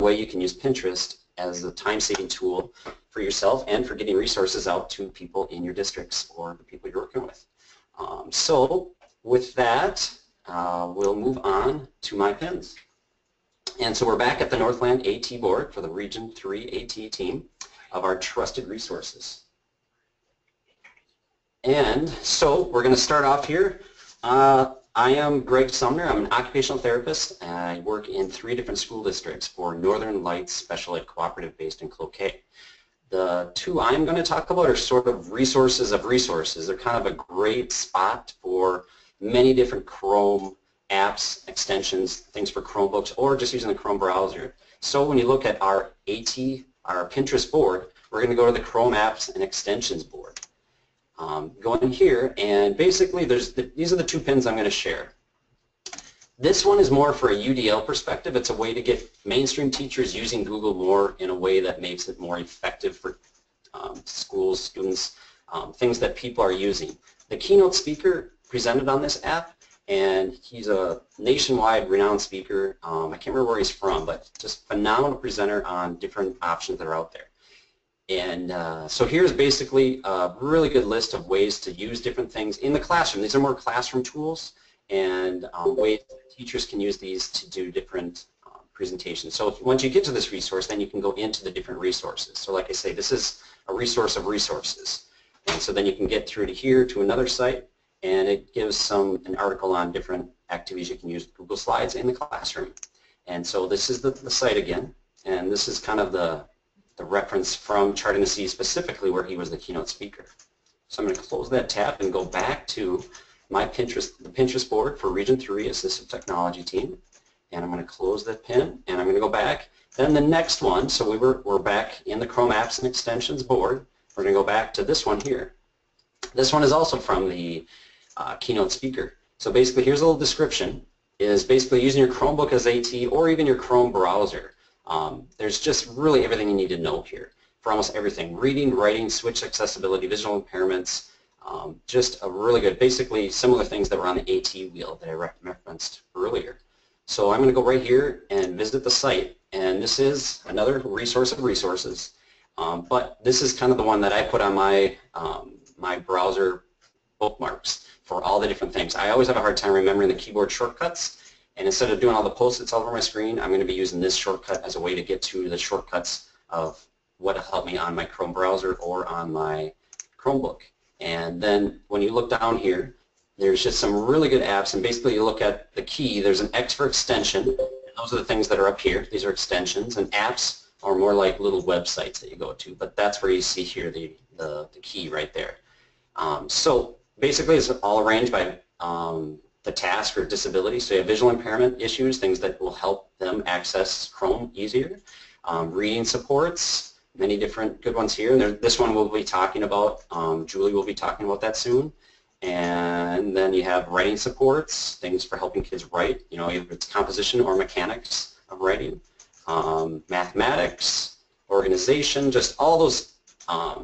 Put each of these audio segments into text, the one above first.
way you can use Pinterest as a time-saving tool for yourself and for getting resources out to people in your districts or the people you're working with. So with that, we'll move on to my pins. And so we're back at the Northland AT board for the Region 3 AT team of our trusted resources. And so we're going to start off here. I am Greg Sumner. I'm an occupational therapist, and I work in 3 different school districts for Northern Lights Special Ed Cooperative based in Cloquet. The 2 I'm going to talk about are sort of resources of resources. They're kind of a great spot for many different Chrome apps, extensions, things for Chromebooks, or just using the Chrome browser. So when you look at our AT, our Pinterest board, we're going to go to the Chrome apps and extensions board. Go in here, and basically these are the 2 pins I'm going to share. This one is more for a UDL perspective. It's a way to get mainstream teachers using Google more in a way that makes it more effective for schools, students, things that people are using. The keynote speaker presented on this app, and he's a nationwide renowned speaker. I can't remember where he's from, but just phenomenal presenter on different options that are out there. And so here's basically a really good list of ways to use different things in the classroom. These are more classroom tools and ways that teachers can use these to do different presentations. So once you get to this resource, then you can go into the different resources. So like I say, this is a resource of resources. And so then you can get through to here to another site, and it gives an article on different activities you can use Google Slides in the classroom. And so this is the site again, and this is kind of the reference from Charting the Seas specifically where he was the keynote speaker. So I'm going to close that tab and go back to my the Pinterest board for Region 3 Assistive Technology team. And I'm going to close that pin, and I'm going to go back. Then the next one, so we're back in the Chrome Apps and Extensions board. We're going to go back to this one here. This one is also from the keynote speaker. So basically here's a little description. Is basically using your Chromebook as AT or even your Chrome browser. There's just really everything you need to know here for almost everything. Reading, writing, switch accessibility, visual impairments, just a really good, basically similar things that were on the AT wheel that I referenced earlier. So I'm going to go right here and visit the site, and this is another resource of resources, but this is kind of the one that I put on my, my browser bookmarks for all the different things. I always have a hard time remembering the keyboard shortcuts. And instead of doing all the post-its all over my screen, I'm going to be using this shortcut as a way to get to the shortcuts of what will help me on my Chrome browser or on my Chromebook. And then when you look down here, there's just some really good apps, and basically you look at the key, there's an X for extension, and those are the things that are up here. These are extensions, and apps are more like little websites that you go to, but that's where you see here the key right there. So basically it's all arranged by the task or disability. So you have visual impairment issues, things that will help them access Chrome easier. Reading supports, many different good ones here. This one we'll be talking about, Julie will be talking about that soon. And then you have writing supports, things for helping kids write, you know, either it's composition or mechanics of writing. Mathematics, organization, just all those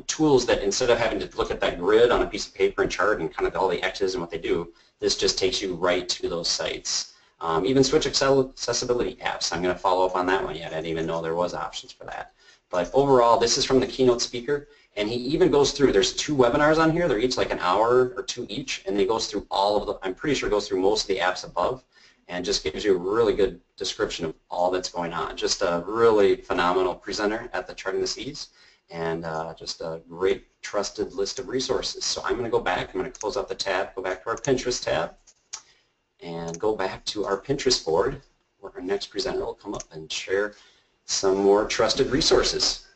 tools that instead of having to look at that grid on a piece of paper and chart and kind of all the X's and what they do, this just takes you right to those sites. Even switch accessibility apps. I'm going to follow up on that one yet. I didn't even know there was options for that. But overall, this is from the keynote speaker, and he even goes through, there's 2 webinars on here. They're each like an hour or 2 each, and he goes through all of the, I'm pretty sure goes through most of the apps above, and just gives you a really good description of all that's going on. Just a really phenomenal presenter at the Charting the Seas, and just a great trusted list of resources. So I'm going to go back, I'm going to close out the tab, go back to our Pinterest tab, and go back to our Pinterest board where our next presenter will come up and share some more trusted resources.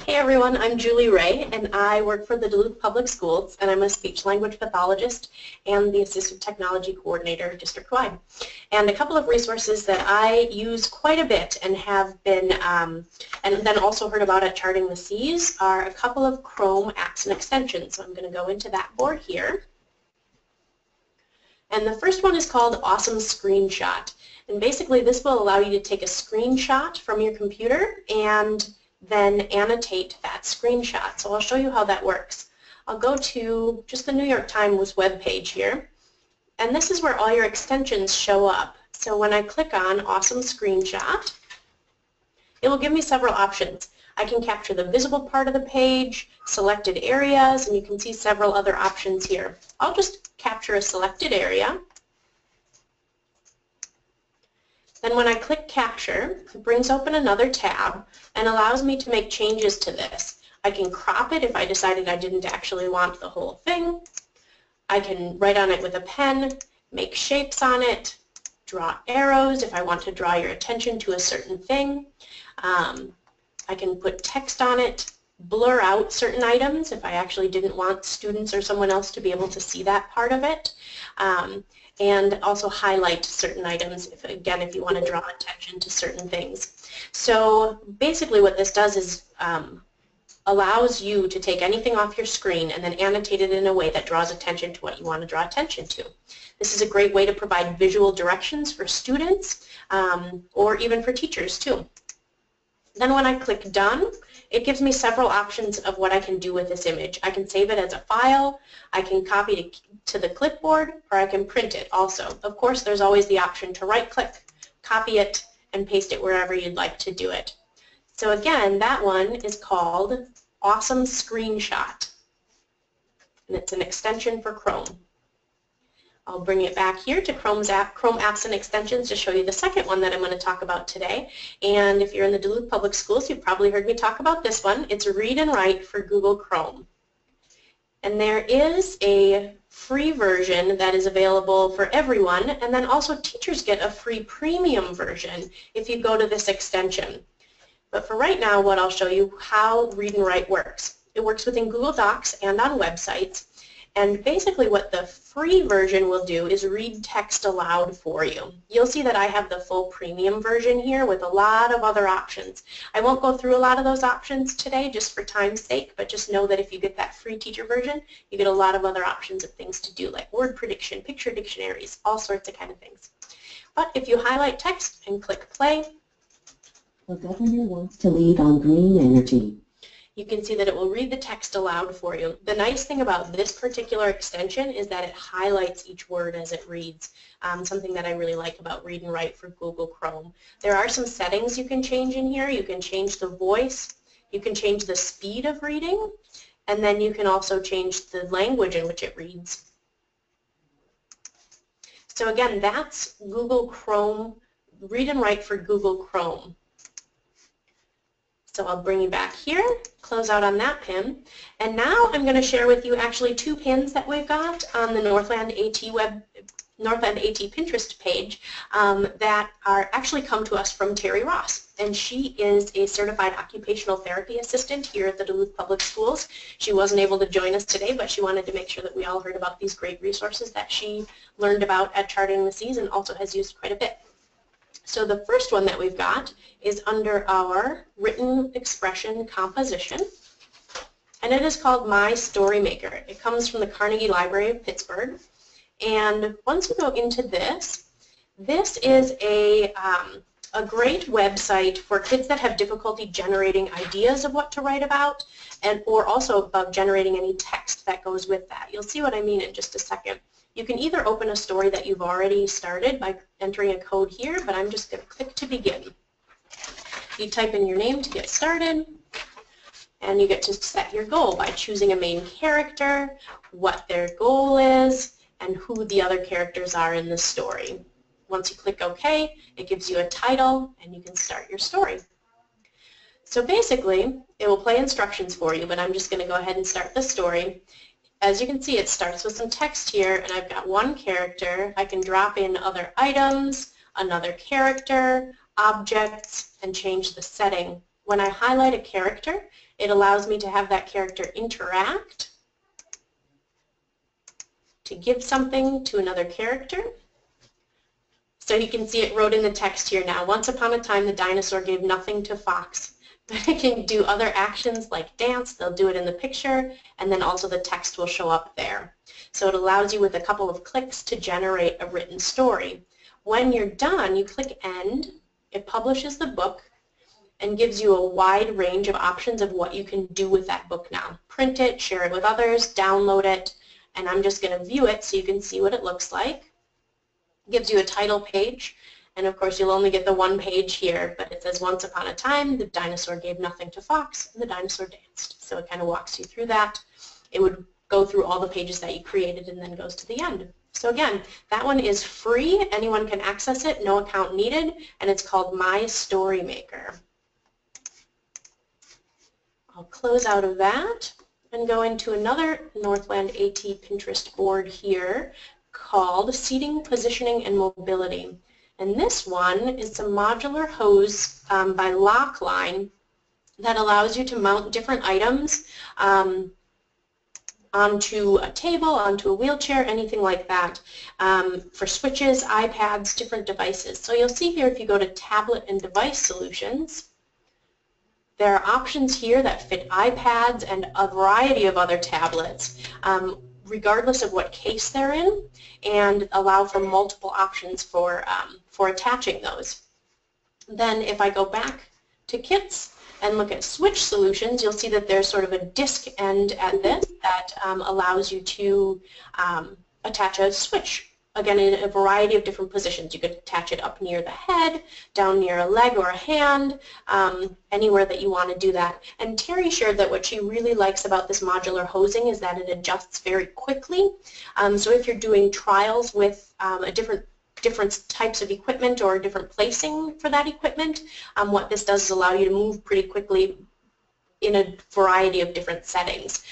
Hey everyone, I'm Julie Ray, and I work for the Duluth Public Schools, and I'm a speech-language pathologist and the Assistive Technology Coordinator district-wide. And a couple of resources that I use quite a bit and have been, and then also heard about at Charting the Seas, are a couple of Chrome apps and extensions. So I'm going to go into that board here. And the first one is called Awesome Screenshot. And basically this will allow you to take a screenshot from your computer and then annotate that screenshot. So I'll show you how that works. I'll go to just the New York Times web page here, And this is where all your extensions show up. So when I click on Awesome Screenshot, it will give me several options. I can capture the visible part of the page, selected areas, and you can see several other options here. I'll just capture a selected area. Then when I click Capture, it brings open another tab and allows me to make changes to this. I can crop it if I decided I didn't actually want the whole thing. I can write on it with a pen, make shapes on it, draw arrows if I want to draw your attention to a certain thing. I can put text on it, blur out certain items if I actually didn't want students or someone else to be able to see that part of it, and also highlight certain items, if you want to draw attention to certain things. So basically what this does is allows you to take anything off your screen and then annotate it in a way that draws attention to what you want to draw attention to. This is a great way to provide visual directions for students or even for teachers too. Then when I click Done, it gives me several options of what I can do with this image. I can save it as a file, I can copy it to the clipboard, or I can print it also. Of course, there's always the option to right-click, copy it, and paste it wherever you'd like to do it. So again, that one is called Awesome Screenshot, and it's an extension for Chrome. I'll bring it back here to Chrome Apps and Extensions to show you the second one that I'm going to talk about today. And if you're in the Duluth Public Schools, you've probably heard me talk about this one. It's Read and Write for Google Chrome. And there is a free version that is available for everyone, and then also teachers get a free premium version if you go to this extension. But for right now, what I'll show you how Read and Write works. It works within Google Docs and on websites. And basically what the free version will do is read text aloud for you. You'll see that I have the full premium version here with a lot of other options. I won't go through a lot of those options today just for time's sake, but just know that if you get that free teacher version, you get a lot of other options of things to do, like word prediction, picture dictionaries, all sorts of kind of things. But if you highlight text and click play, the governor wants to lead on green energy. You can see that it will read the text aloud for you. The nice thing about this particular extension is that it highlights each word as it reads, something that I really like about Read and Write for Google Chrome. There are some settings you can change in here. You can change the voice, you can change the speed of reading, and then you can also change the language in which it reads. So again, that's Google Chrome, Read and Write for Google Chrome. So I'll bring you back here, close out on that pin, and now I'm going to share with you actually two pins that we've got on the Northland AT Pinterest page that are actually come to us from Terry Ross, and she is a certified occupational therapy assistant here at the Duluth Public Schools. She wasn't able to join us today, but she wanted to make sure that we all heard about these great resources that she learned about at Charting the Seas and also has used quite a bit. So the first one that we've got is under our written expression composition, and it is called My Story Maker. It comes from the Carnegie Library of Pittsburgh, and once we go into this, this is a great website for kids that have difficulty generating ideas of what to write about, and or also about generating any text that goes with that. You'll see what I mean in just a second. You can either open a story that you've already started by entering a code here, but I'm just going to click to begin. You type in your name to get started, and you get to set your goal by choosing a main character, what their goal is, and who the other characters are in the story. Once you click OK, it gives you a title, and you can start your story. So basically, it will play instructions for you, but I'm just going to go ahead and start the story. As you can see, it starts with some text here, and I've got one character. I can drop in other items, another character, objects, and change the setting. When I highlight a character, it allows me to have that character interact, to give something to another character. So you can see it wrote in the text here now. Once upon a time, the dinosaur gave nothing to Fox. But it can do other actions like dance, they'll do it in the picture, and then also the text will show up there. So it allows you with a couple of clicks to generate a written story. When you're done, you click End, it publishes the book, and gives you a wide range of options of what you can do with that book now. Print it, share it with others, download it, and I'm just going to view it so you can see what it looks like. It gives you a title page, and of course you'll only get the one page here, but it says once upon a time the dinosaur gave nothing to Fox and the dinosaur danced. So it kind of walks you through that. It would go through all the pages that you created and then goes to the end. So again, that one is free. Anyone can access it, no account needed, and it's called My Story Maker. I'll close out of that and go into another Northland AT Pinterest board here called Seating, Positioning, and Mobility. And this one is a modular hose by Lockline that allows you to mount different items onto a table, onto a wheelchair, anything like that, for switches, iPads, different devices. So you'll see here if you go to Tablet and Device Solutions, there are options here that fit iPads and a variety of other tablets, regardless of what case they're in, and allow for multiple options for attaching those. Then if I go back to kits and look at switch solutions, you'll see that there's sort of a disc end at this that allows you to attach a switch, again in a variety of different positions. You could attach it up near the head, down near a leg or a hand, anywhere that you want to do that. And Terry shared that what she really likes about this modular hosing is that it adjusts very quickly. So if you're doing trials with different types of equipment or different placing for that equipment, what this does is allow you to move pretty quickly in a variety of different settings.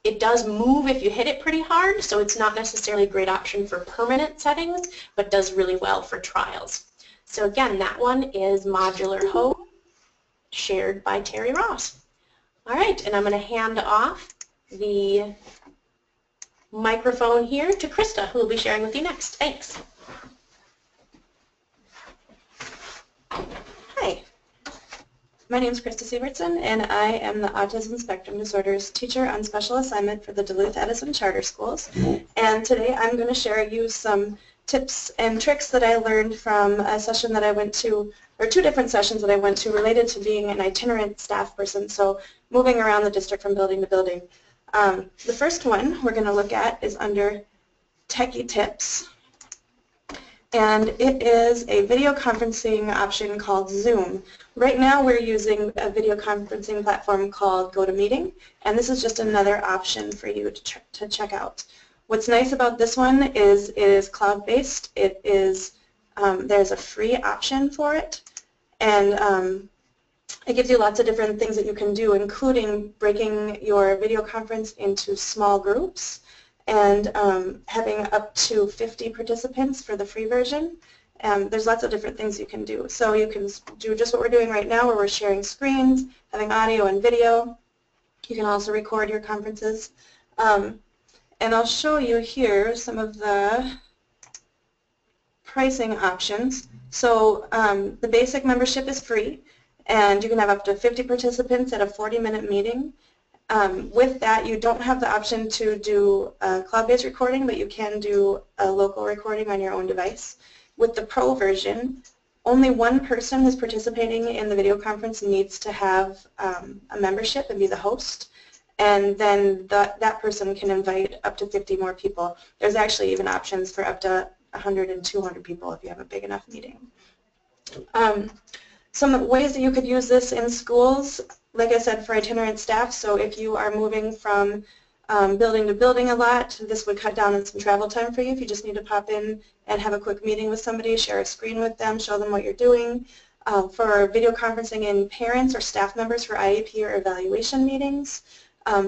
It does move if you hit it pretty hard, so it's not necessarily a great option for permanent settings, but does really well for trials. So again, that one is Modular Hose, shared by Terry Ross. All right, and I'm going to hand off the microphone here to Krista, who will be sharing with you next. Thanks. Hi, my name is Krista Sievertson, and I am the Autism Spectrum Disorders teacher on special assignment for the Duluth Edison Charter Schools. And today I'm going to share you some tips and tricks that I learned from a session that I went to, or two different sessions that I went to related to being an itinerant staff person, so moving around the district from building to building. The first one we're going to look at is under Techie Tips. And it is a video conferencing option called Zoom. Right now we're using a video conferencing platform called GoToMeeting, and this is just another option for you to check out. What's nice about this one is it is cloud-based. It is there's a free option for it, and it gives you lots of different things that you can do, including breaking your video conference into small groups and having up to 50 participants for the free version. There's lots of different things you can do. So you can do just what we're doing right now, where we're sharing screens, having audio and video. You can also record your conferences. And I'll show you here some of the pricing options. So the basic membership is free, and you can have up to 50 participants at a 40-minute meeting. With that, you don't have the option to do a cloud-based recording, but you can do a local recording on your own device. With the Pro version, only one person who's participating in the video conference needs to have a membership and be the host, and then that person can invite up to 50 more people. There's actually even options for up to 100 and 200 people if you have a big enough meeting. Some ways that you could use this in schools, like I said, for itinerant staff. So if you are moving from building to building a lot, this would cut down on some travel time for you. If you just need to pop in and have a quick meeting with somebody, share a screen with them, show them what you're doing. For video conferencing in parents or staff members for IEP or evaluation meetings.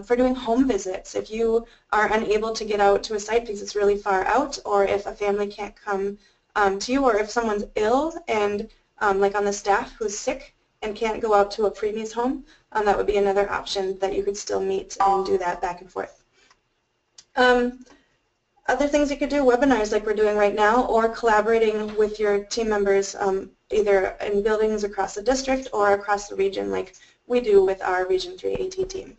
For doing home visits, if you are unable to get out to a site because it's really far out, or if a family can't come to you, or if someone's ill and like on the staff who's sick and can't go out to a preemie's home, that would be another option that you could still meet and do that back and forth. Other things you could do, webinars like we're doing right now, or collaborating with your team members either in buildings across the district or across the region like we do with our Region 3 AT team.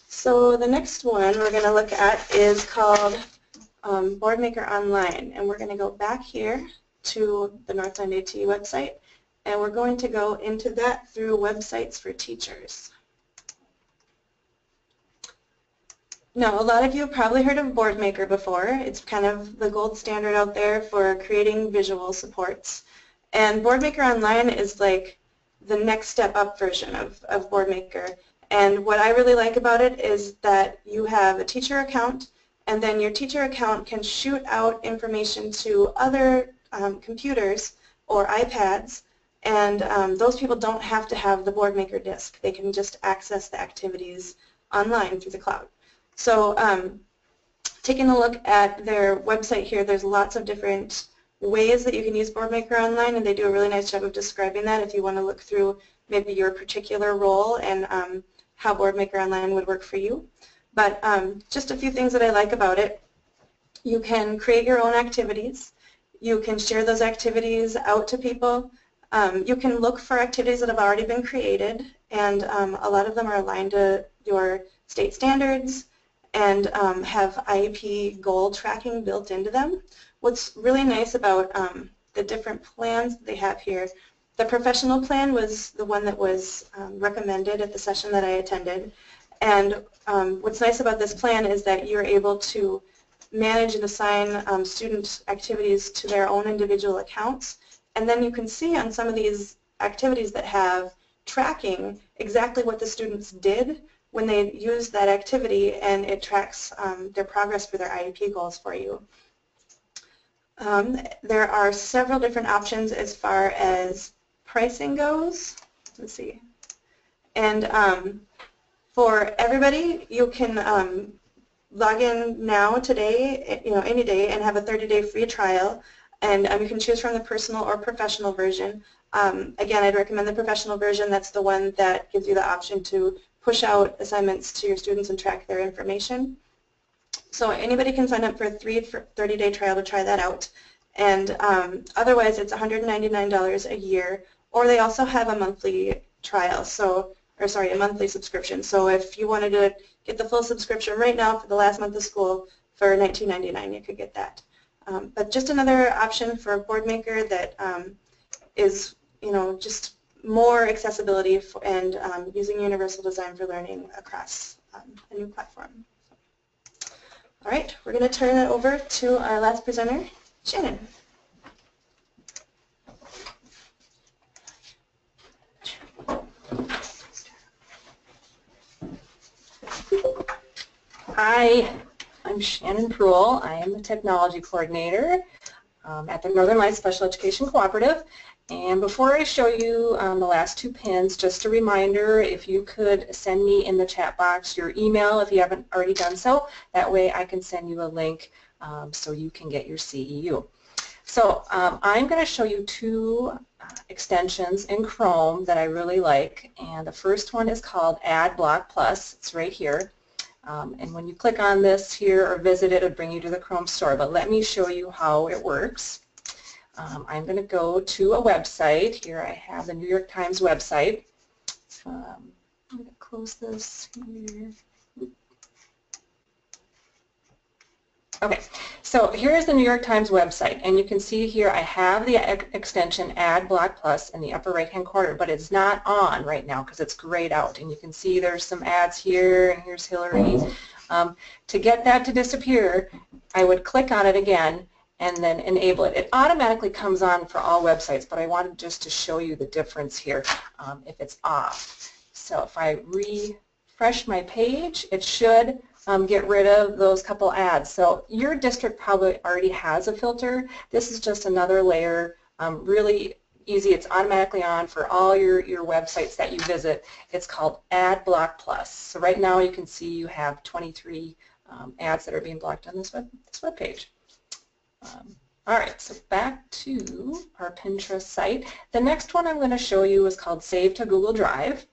So the next one we're going to look at is called BoardMaker Online, and we're going to go back here to the Northland AT website, and we're going to go into that through Websites for Teachers. No, a lot of you have probably heard of BoardMaker before. It's kind of the gold standard out there for creating visual supports. And BoardMaker Online is like the next step up version of BoardMaker. And what I really like about it is that you have a teacher account, and then your teacher account can shoot out information to other computers or iPads, and those people don't have to have the BoardMaker disk. They can just access the activities online through the cloud. So taking a look at their website here, there's lots of different ways that you can use BoardMaker Online, and they do a really nice job of describing that if you want to look through maybe your particular role and how BoardMaker Online would work for you. But just a few things that I like about it. You can create your own activities. You can share those activities out to people. You can look for activities that have already been created, and a lot of them are aligned to your state standards and have IEP goal tracking built into them. What's really nice about the different plans they have here, the professional plan was the one that was recommended at the session that I attended. And what's nice about this plan is that you're able to manage and assign student activities to their own individual accounts. And then you can see on some of these activities that have tracking exactly what the students did when they use that activity, and it tracks their progress for their IEP goals for you. There are several different options as far as pricing goes. Let's see. And for everybody, you can log in now, today, any day, and have a 30-day free trial. And you can choose from the personal or professional version. Again, I'd recommend the professional version. That's the one that gives you the option to push out assignments to your students and track their information. So anybody can sign up for a 30-day trial to try that out. And otherwise, it's $199 a year, or they also have a monthly trial, a monthly subscription. So if you wanted to get the full subscription right now for the last month of school for $19.99, you could get that. But just another option for BoardMaker that is, just more accessibility and using universal design for learning across a new platform. All right, we're going to turn it over to our last presenter, Shannon. Hi, I'm Shannon Prohl. I am the technology coordinator at the Northern Lights Special Education Cooperative. And before I show you the last two pins, just a reminder, if you could send me in the chat box your email if you haven't already done so. That way I can send you a link so you can get your CEU. So I'm going to show you two extensions in Chrome that I really like. And the first one is called Add Block Plus. It's right here. And when you click on this here or visit it, it'll bring you to the Chrome store. But let me show you how it works. I'm going to go to a website. Here I have the New York Times website. I'm going to close this here. Okay, so here's the New York Times website, and you can see here I have the extension Add Block Plus in the upper right-hand corner, but it's not on right now because it's grayed out, and you can see there's some ads here, and here's Hillary. To get that to disappear, I would click on it again and then enable it. It automatically comes on for all websites, but I wanted just to show you the difference here if it's off. So if I refresh my page, it should get rid of those couple ads. So your district probably already has a filter. This is just another layer, really easy. It's automatically on for all your websites that you visit. It's called Add Block Plus. So right now you can see you have 23 ads that are being blocked on this web page. All right, so back to our Pinterest site. The next one I'm going to show you is called Save to Google Drive.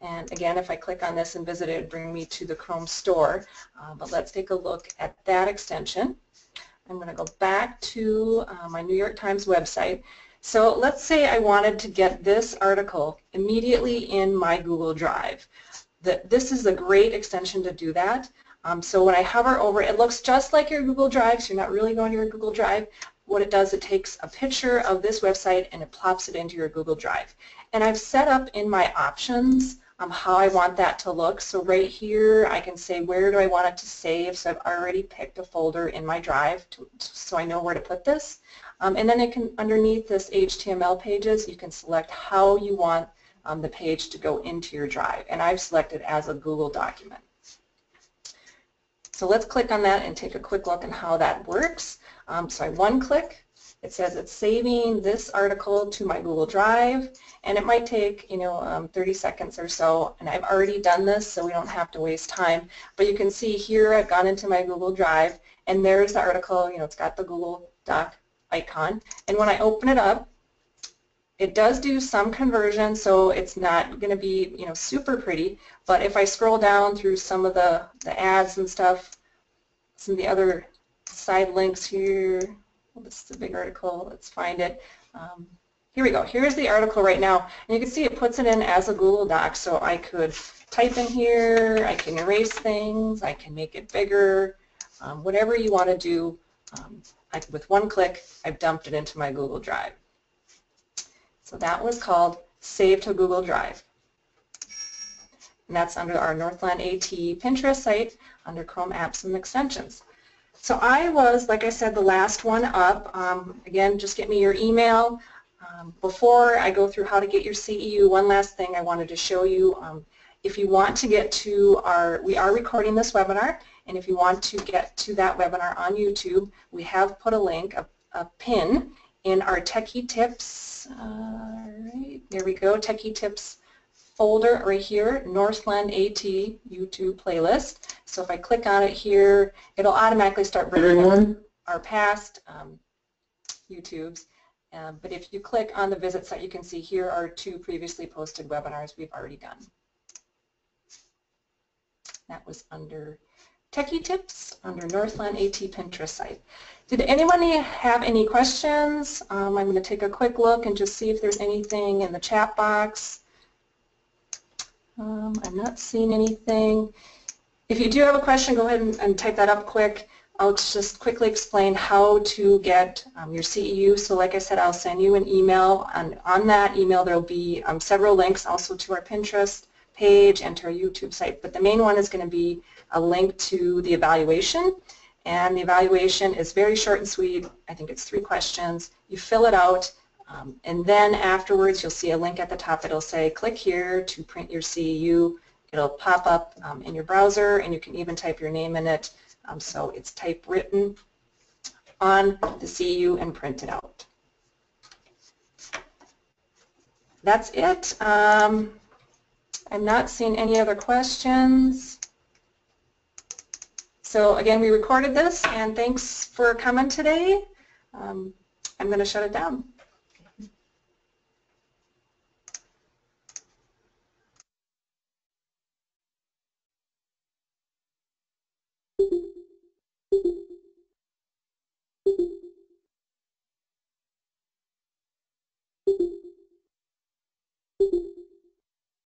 And again, if I click on this and visit it, it'd bring me to the Chrome store. But let's take a look at that extension. I'm going to go back to my New York Times website. So let's say I wanted to get this article immediately in my Google Drive. This is a great extension to do that. So when I hover over it, it looks just like your Google Drive, so you're not really going to your Google Drive. What it does, it takes a picture of this website and it plops it into your Google Drive. And I've set up in my options how I want that to look. So right here I can say where do I want it to save. So I've already picked a folder in my drive so I know where to put this. And then it can, underneath this HTML pages, you can select how you want the page to go into your drive. And I've selected as a Google document. So let's click on that and take a quick look at how that works. So I one click. It says it's saving this article to my Google Drive, and it might take 30 seconds or so, and I've already done this so we don't have to waste time. But you can see here I've gone into my Google Drive, and there's the article. It's got the Google Doc icon, and when I open it up, it does do some conversion, so it's not going to be super pretty. But if I scroll down through some of the ads and stuff, some of the other side links here. Well, this is a big article. Let's find it. Here we go. Here's the article right now, and you can see it puts it in as a Google Doc. So I could type in here. I can erase things. I can make it bigger. Whatever you want to do. With one click, I've dumped it into my Google Drive. So that was called Save to Google Drive. And that's under our Northland AT Pinterest site under Chrome Apps and Extensions. So I was, like I said, the last one up. Again, just get me your email. Before I go through how to get your CEU, one last thing I wanted to show you. If you want to get to we are recording this webinar, and if you want to get to that webinar on YouTube, we have put a link, a pin, in our Techie Tips, right, there we go, Techie Tips folder right here, Northland AT YouTube playlist. So if I click on it here, it'll automatically start bringing our past YouTubes. But if you click on the visit site, you can see here are 2 previously posted webinars we've already done. That was under Techie Tips under Northland AT Pinterest site. Did anybody have any questions? I'm going to take a quick look and just see if there's anything in the chat box. I'm not seeing anything. If you do have a question, go ahead and type that up quick. I'll just quickly explain how to get your CEU. So like I said, I'll send you an email, and on that email there will be several links also to our Pinterest page and to our YouTube site. But the main one is going to be a link to the evaluation. And the evaluation is very short and sweet. I think it's 3 questions. You fill it out, and then afterwards you'll see a link at the top that'll say click here to print your CEU. It'll pop up in your browser, and you can even type your name in it. So it's typewritten on the CEU and printed out. That's it. I'm not seeing any other questions. So again, we recorded this, and thanks for coming today. I'm going to shut it down.